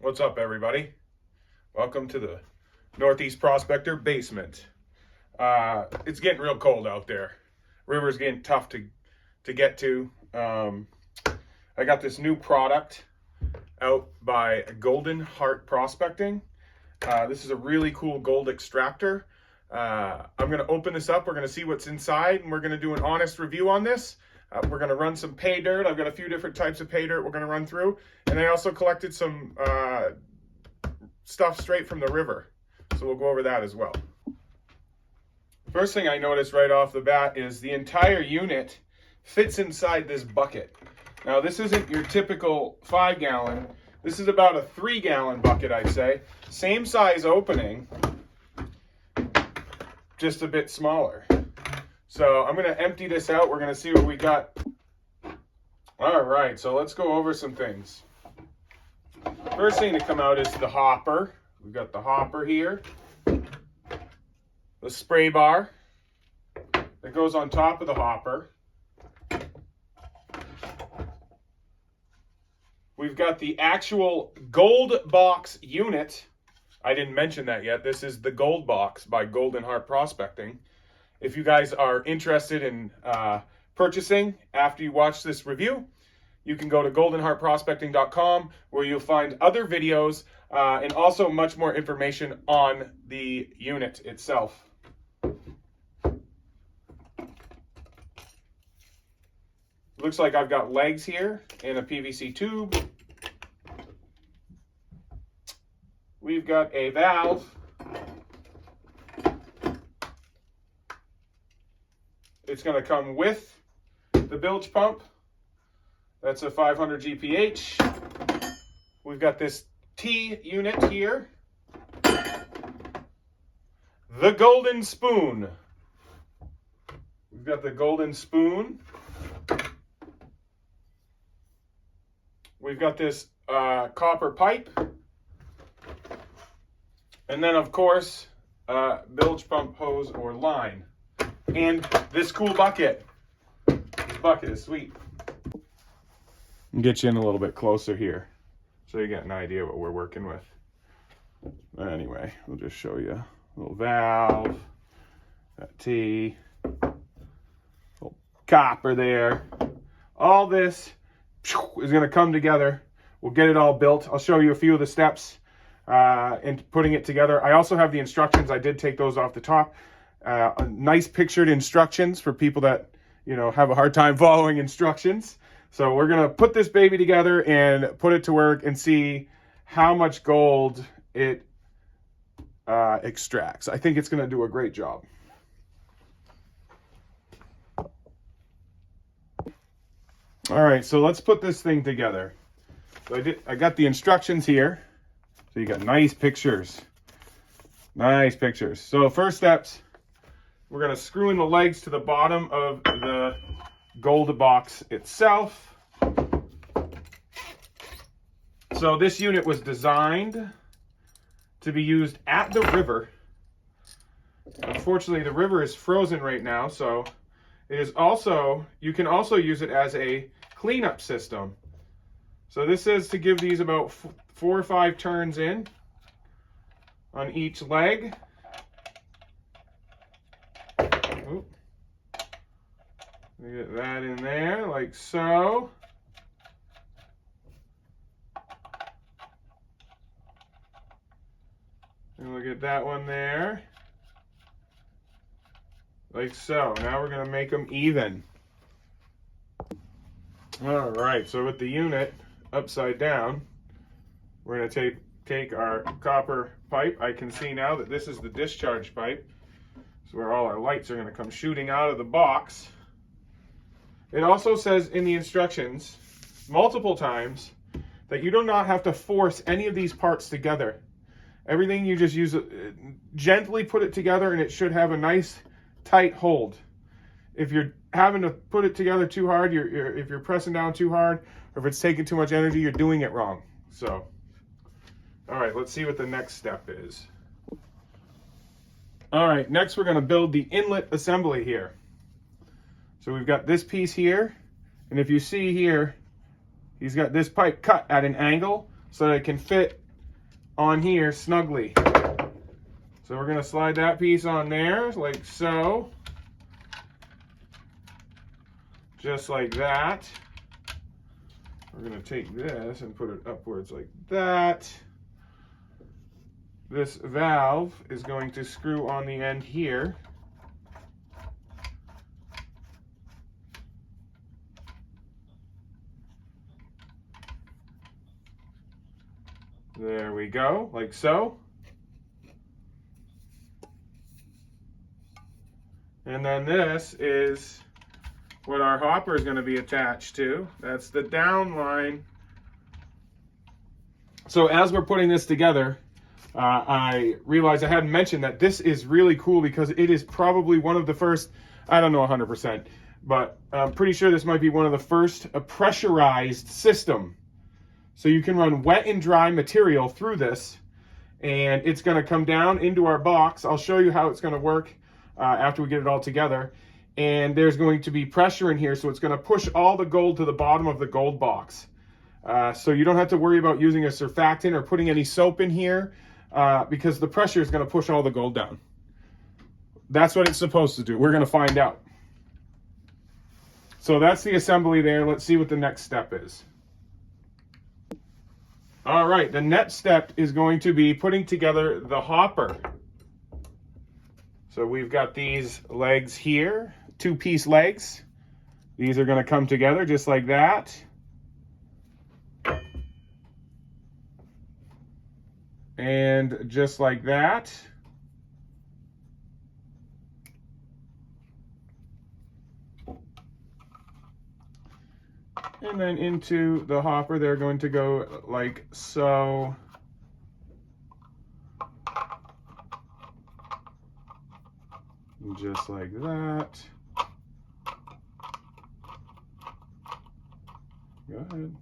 What's up, everybody? Welcome to the Northeast Prospector basement. It's getting real cold out there. River's getting tough to get to. I got this new product out by Goldenhart Prospecting. This is a really cool gold extractor. I'm going to open this up. We're going to see what's inside, and we're going to do an honest review on this. We're going to run some pay dirt. I've got a few different types of pay dirt we're going to run through. And I also collected some stuff straight from the river. So we'll go over that as well. First thing I noticed right off the bat is the entire unit fits inside this bucket. Now this isn't your typical 5-gallon. This is about a 3-gallon bucket, I'd say. Same size opening, just a bit smaller. So I'm going to empty this out. We're going to see what we got. All right, so let's go over some things. First thing to come out is the hopper. We've got the hopper here. The spray bar that goes on top of the hopper. We've got the actual gold box unit. I didn't mention that yet. This is the gold box by Goldenhart Prospecting. If you guys are interested in purchasing after you watch this review, you can go to goldenhartprospecting.com where you'll find other videos and also much more information on the unit itself. Looks like I've got legs here and a PVC tube. We've got a valve. It's going to come with the bilge pump. That's a 500 GPH. We've got this T unit here. The golden spoon. We've got the golden spoon. We've got this copper pipe. And then, of course, bilge pump hose or line. And this cool bucket. This bucket is sweet. I'll get you in a little bit closer here so you get an idea what we're working with. Anyway, we'll just show you a little valve, that T, little copper there. All this is going to come together. We'll get it all built. I'll show you a few of the steps in putting it together. I also have the instructions. I did take those off the top. Nice pictured instructions for people that, have a hard time following instructions. So we're going to put this baby together and put it to work and see how much gold it extracts. I think it's going to do a great job. All right, so let's put this thing together. So I got the instructions here. So you got nice pictures. Nice pictures. So first steps, we're going to screw in the legs to the bottom of the gold box itself. So this unit was designed to be used at the river. Unfortunately, the river is frozen right now, so it is also, you can also use it as a cleanup system. So this is to give these about 4 or 5 turns in on each leg. Oop. Get that in there like so. And we'll get that one there like so. Now we're going to make them even. All right, so with the unit upside down, we're going to take our copper pipe. I can see now that this is the discharge pipe. It's where all our lights are going to come shooting out of the box. It also says in the instructions multiple times that you do not have to force any of these parts together. Everything you just use, gently put it together and it should have a nice tight hold. If you're having to put it together too hard, if you're pressing down too hard, or if it's taking too much energy, you're doing it wrong. So, all right, let's see what the next step is. All right, next we're going to build the inlet assembly here. So we've got this piece here, and if you see here, he's got this pipe cut at an angle so that it can fit on here snugly. So we're going to slide that piece on there like so. Just like that. We're going to take this and put it upwards like that. This valve is going to screw on the end here. There we go, like so. And then this is what our hopper is going to be attached to. That's the down line. So as we're putting this together, I realized I hadn't mentioned that this is really cool because it is probably one of the first, I don't know 100%, but I'm pretty sure this might be one of the first pressurized system. So you can run wet and dry material through this, and it's going to come down into our box. I'll show you how it's going to work after we get it all together. And there's going to be pressure in here, so it's going to push all the gold to the bottom of the gold box. So you don't have to worry about using a surfactant or putting any soap in here because the pressure is going to push all the gold down. That's what it's supposed to do. We're going to find out. So that's the assembly there. Let's see what the next step is. All right, the next step is going to be putting together the hopper. So we've got these legs here, 2-piece legs. These are going to come together just like that. And just like that. And then into the hopper, they're going to go like so. Just like that. Go ahead.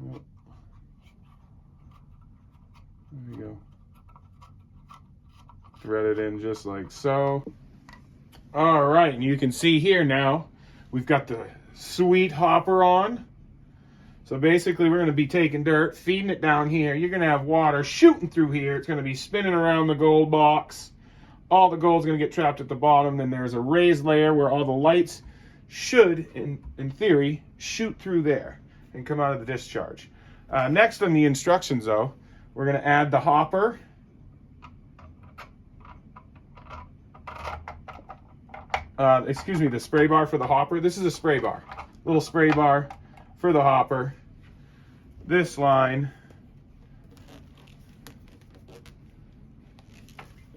Yep. There we go. Thread it in just like so. All right, and you can see here now, we've got the sweet hopper on. So basically we're going to be taking dirt, feeding it down here. You're going to have water shooting through here. It's going to be spinning around the gold box. All the gold's going to get trapped at the bottom. Then there's a raised layer where all the lights should, in theory, shoot through there and come out of the discharge. Next on the instructions though, we're going to add the hopper. Excuse me, the spray bar for the hopper. This is a spray bar. Little spray bar for the hopper. This line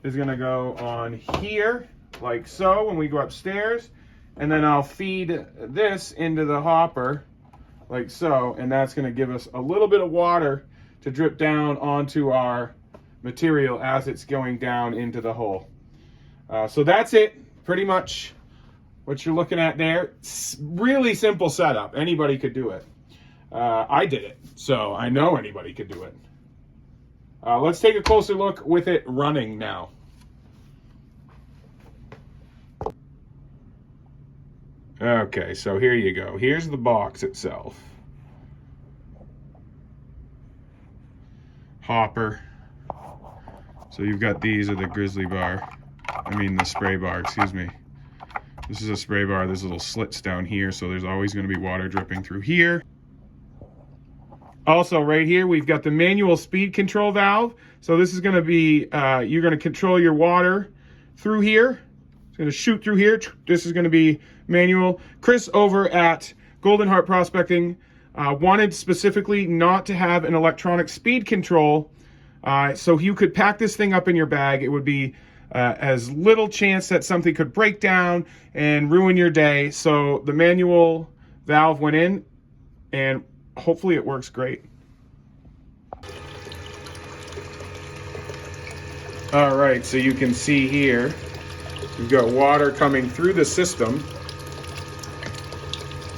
is going to go on here like so when we go upstairs, and then I'll feed this into the hopper like so, and that's going to give us a little bit of water to drip down onto our material as it's going down into the hole. So that's it, pretty much what you're looking at there. It's really simple setup. Anybody could do it. I did it, so I know anybody could do it. Let's take a closer look with it running now. Okay, so here you go. Here's the box itself. Hopper. So you've got these are the grizzly bar. I mean the spray bar, excuse me. This is a spray bar. There's little slits down here, so there's always going to be water dripping through here. Also, right here, we've got the manual speed control valve. So this is going to be, you're going to control your water through here. It's going to shoot through here. This is going to be manual. Chris over at Goldenhart Prospecting wanted specifically not to have an electronic speed control. So you could pack this thing up in your bag. It would be as little chance that something could break down and ruin your day. So the manual valve went in, and hopefully it works great. All right, so you can see here, we've got water coming through the system.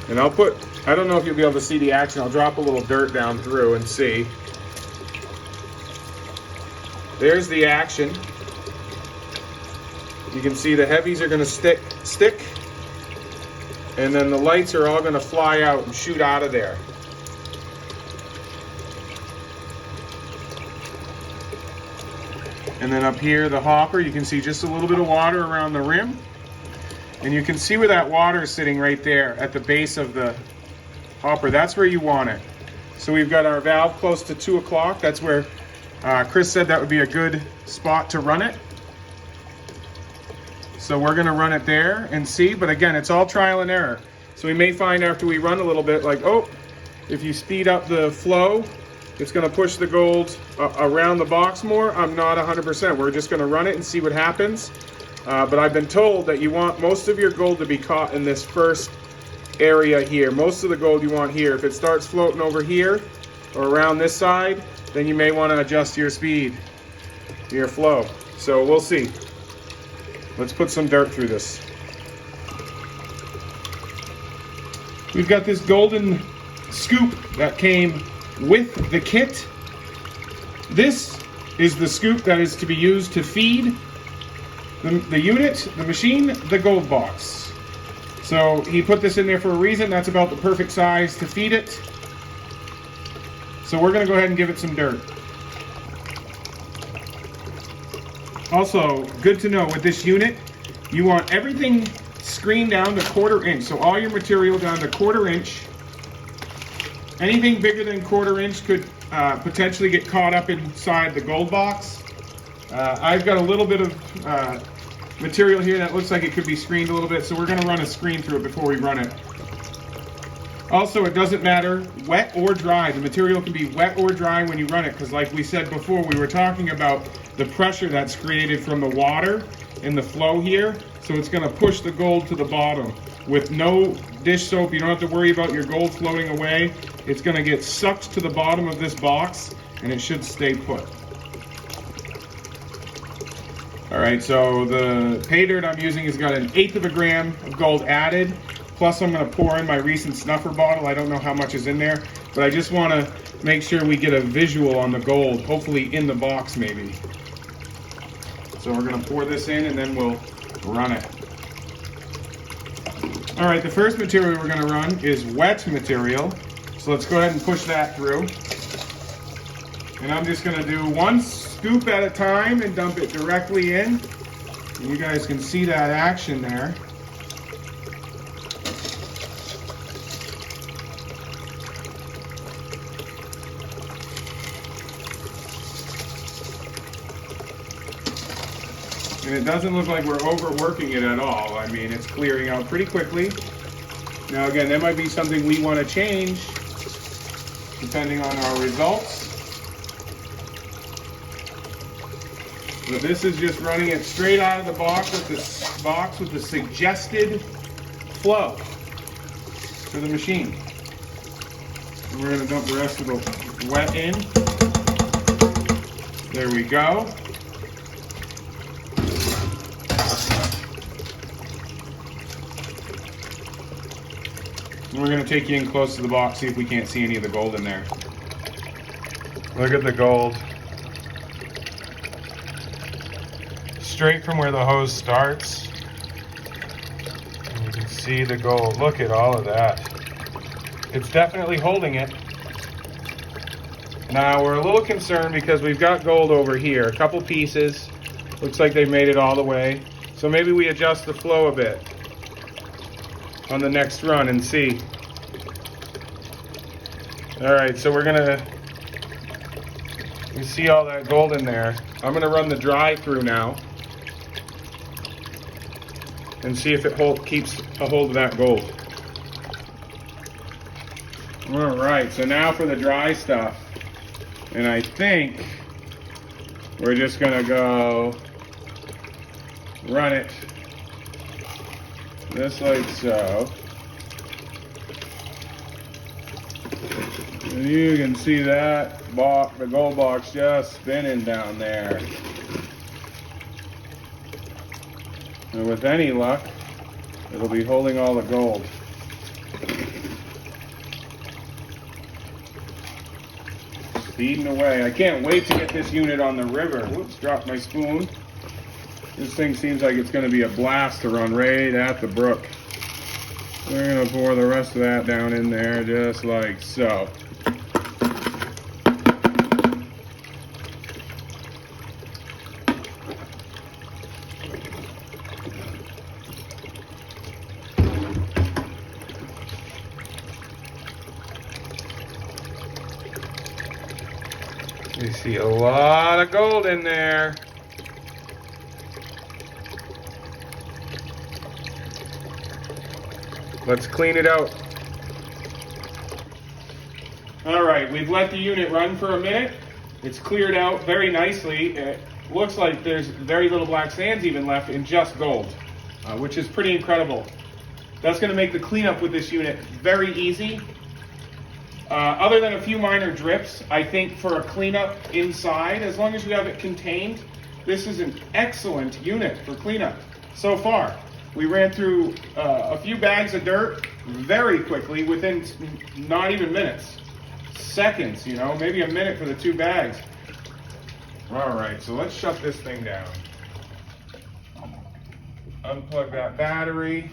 And I don't know if you'll be able to see the action. I'll drop a little dirt down through and see. There's the action. You can see the heavies are going to stick. And then the lights are all going to fly out and shoot out of there. And then up here, the hopper, you can see just a little bit of water around the rim. And you can see where that water is sitting right there at the base of the hopper. That's where you want it. So we've got our valve close to 2 o'clock. That's where Chris said that would be a good spot to run it. So we're gonna run it there and see, but again, it's all trial and error. So we may find after we run a little bit like, oh, if you speed up the flow, it's gonna push the gold around the box more. I'm not 100%. We're just gonna run it and see what happens. But I've been told that you want most of your gold to be caught in this first area here. Most of the gold you want here. If it starts floating over here or around this side, then you may wanna adjust your speed, your flow. So we'll see. Let's put some dirt through this. We've got this golden scoop that came with the kit. This is the scoop that is to be used to feed the unit, the machine, the gold box. So he put this in there for a reason. That's about the perfect size to feed it. So we're gonna go ahead and give it some dirt. Also, good to know with this unit, you want everything screened down to 1/4 inch. So all your material down to 1/4 inch. Anything bigger than 1/4 inch could potentially get caught up inside the gold box. I've got a little bit of material here that looks like it could be screened a little bit, so we're gonna run a screen through it before we run it. Also, it doesn't matter wet or dry. The material can be wet or dry when you run it, because like we said before, we were talking about the pressure that's created from the water in the flow here. So it's gonna push the gold to the bottom. With no dish soap, you don't have to worry about your gold floating away. It's gonna get sucked to the bottom of this box and it should stay put. All right, so the pay dirt I'm using has got 1/8 of a gram of gold added. Plus I'm gonna pour in my recent snuffer bottle. I don't know how much is in there, but I just wanna make sure we get a visual on the gold, hopefully in the box maybe. So we're gonna pour this in and then we'll run it. All right, the first material we're gonna run is wet material. So let's go ahead and push that through. And I'm just gonna do 1 scoop at a time and dump it directly in. And you guys can see that action there. And it doesn't look like we're overworking it at all. I mean, it's clearing out pretty quickly. Now again, that might be something we want to change depending on our results. But this is just running it straight out of the box with the suggested flow to the machine. And we're going to dump the rest of the wet in. There we go. And we're going to take you in close to the box, see if we can't see any of the gold in there. Look at the gold. Straight from where the hose starts. And you can see the gold. Look at all of that. It's definitely holding it. Now we're a little concerned because we've got gold over here. A couple pieces. Looks like they made it all the way. So maybe we adjust the flow a bit on the next run and see. All right, so you see all that gold in there. I'm gonna run the dry through now and see if it keeps a hold of that gold. All right, so now for the dry stuff. And I think we're just gonna go run it just like so. And you can see that the gold box just spinning down there. And with any luck, it'll be holding all the gold. Speeding away. I can't wait to get this unit on the river. Whoops, dropped my spoon. This thing seems like it's going to be a blast to run right at the brook. We're gonna pour the rest of that down in there just like so. You see a lot of gold in there. Let's clean it out. All right, we've let the unit run for a minute. It's cleared out very nicely. It looks like there's very little black sands even left in just gold, which is pretty incredible. That's gonna make the cleanup with this unit very easy. Other than a few minor drips, I think for a cleanup inside, as long as you have it contained, this is an excellent unit for cleanup so far. We ran through a few bags of dirt very quickly within not even minutes, seconds, you know, maybe a minute for the 2 bags. All right, so let's shut this thing down. Unplug that battery.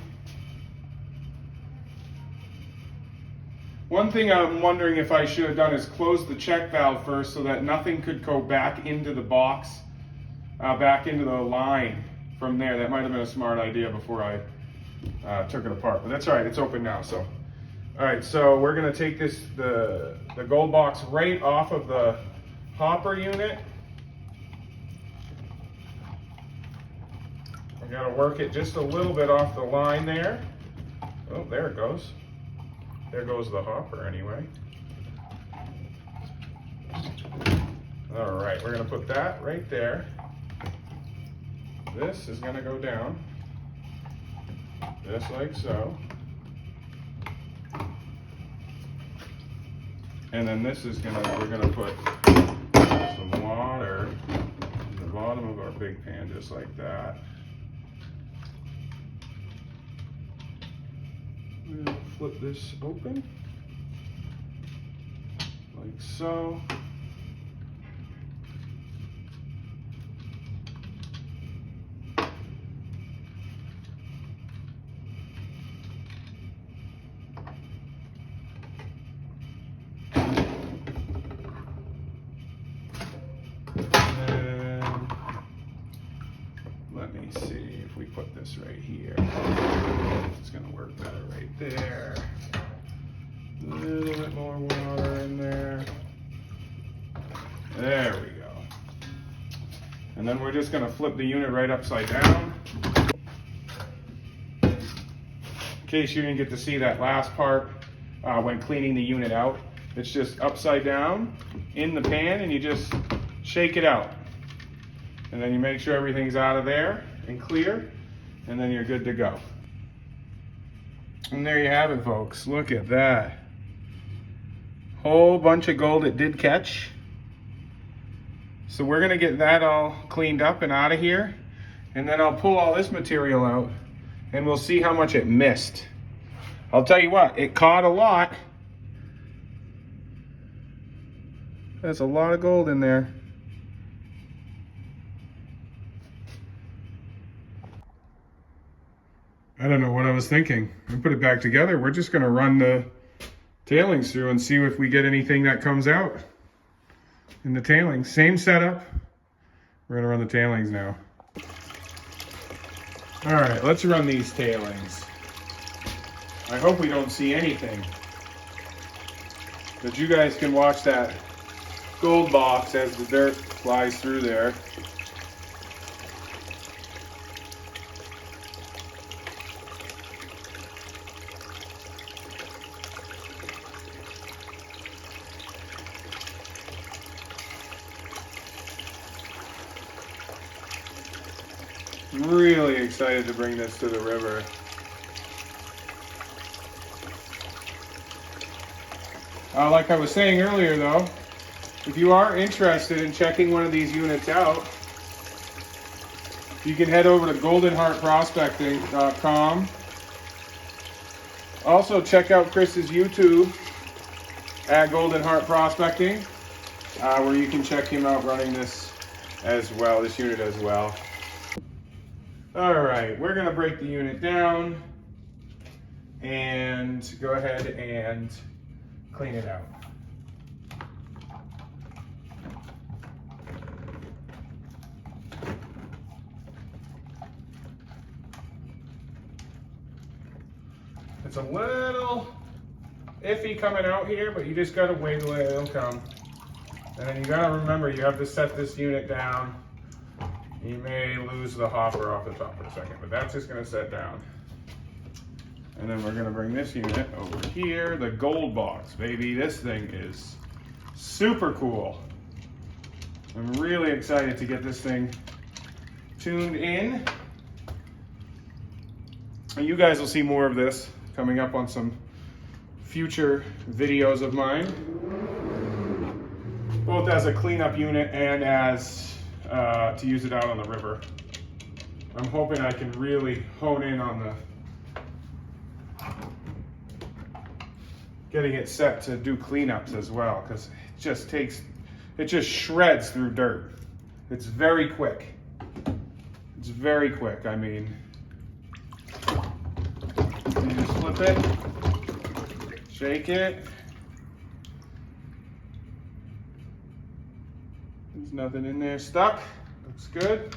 One thing I'm wondering if I should have done is close the check valve first so that nothing could go back into the box, back into the line from there. That might have been a smart idea before I took it apart, but that's all right, it's open now. So, all right, so we're gonna take the gold box right off of the hopper unit. We gotta work it just a little bit off the line there. Oh, there it goes. There goes the hopper anyway. All right, we're gonna put that right there. This is gonna go down, just like so. And then this is we're gonna put some water in the bottom of our big pan, just like that. I'm gonna flip this open, like so. Let me see if we put this right here. It's gonna work better right there. A little bit more water in there. There we go. And then we're just gonna flip the unit right upside down. In case you didn't get to see that last part when cleaning the unit out, it's just upside down in the pan and you just shake it out. And then you make sure everything's out of there and clear, and then you're good to go. And there you have it, folks. Look at that. Whole bunch of gold it did catch. So we're gonna get that all cleaned up and out of here, and then I'll pull all this material out and we'll see how much it missed. I'll tell you what, it caught a lot. There's a lot of gold in there. I don't know what I was thinking. We put it back together. We're just gonna run the tailings through and see if we get anything that comes out in the tailings. Same setup. We're gonna run the tailings now. All right, let's run these tailings. I hope we don't see anything. But you guys can watch that gold box as the dirt flies through there. Really excited to bring this to the river. Like I was saying earlier though, if you are interested in checking one of these units out, you can head over to goldenhartprospecting.com. Also check out Chris's YouTube at Goldenhart Prospecting, where you can check him out running this as well, this unit as well. All right, we're gonna break the unit down. and go ahead and clean it out. It's a little iffy coming out here, but you just gotta wiggle it, it'll come. And then you gotta remember, you have to set this unit down. You may lose the hopper off the top for a second, but that's just gonna set down. And then we're gonna bring this unit over here, the gold box, baby. This thing is super cool. I'm really excited to get this thing tuned in. And you guys will see more of this coming up on some future videos of mine, both as a cleanup unit and as to use it out on the river. I'm hoping I can really hone in on the getting it set to do cleanups as well, because it just shreds through dirt. It's very quick. It's very quick. I mean, you just flip it, shake it. There's nothing in there stuck. Looks good.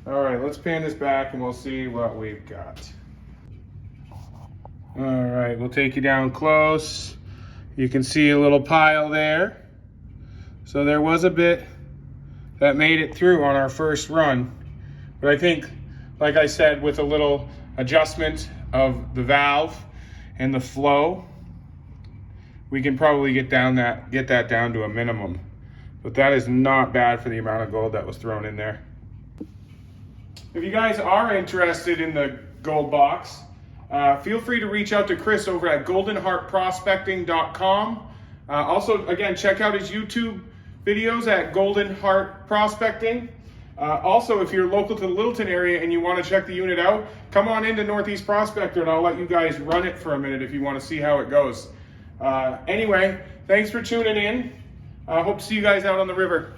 All right, let's pan this back and we'll see what we've got. All right, we'll take you down close. You can see a little pile there. So there was a bit that made it through on our first run. But I think, like I said, with a little adjustment of the valve and the flow, we can probably get that down to a minimum. But that is not bad for the amount of gold that was thrown in there. If you guys are interested in the gold box, feel free to reach out to Chris over at goldenhartprospecting.com. Also, again, check out his YouTube videos at Goldenhart Prospecting. Also, if you're local to the Littleton area and you want to check the unit out, come on into Northeast Prospector and I'll let you guys run it for a minute if you want to see how it goes. Anyway, thanks for tuning in. Hope to see you guys out on the river.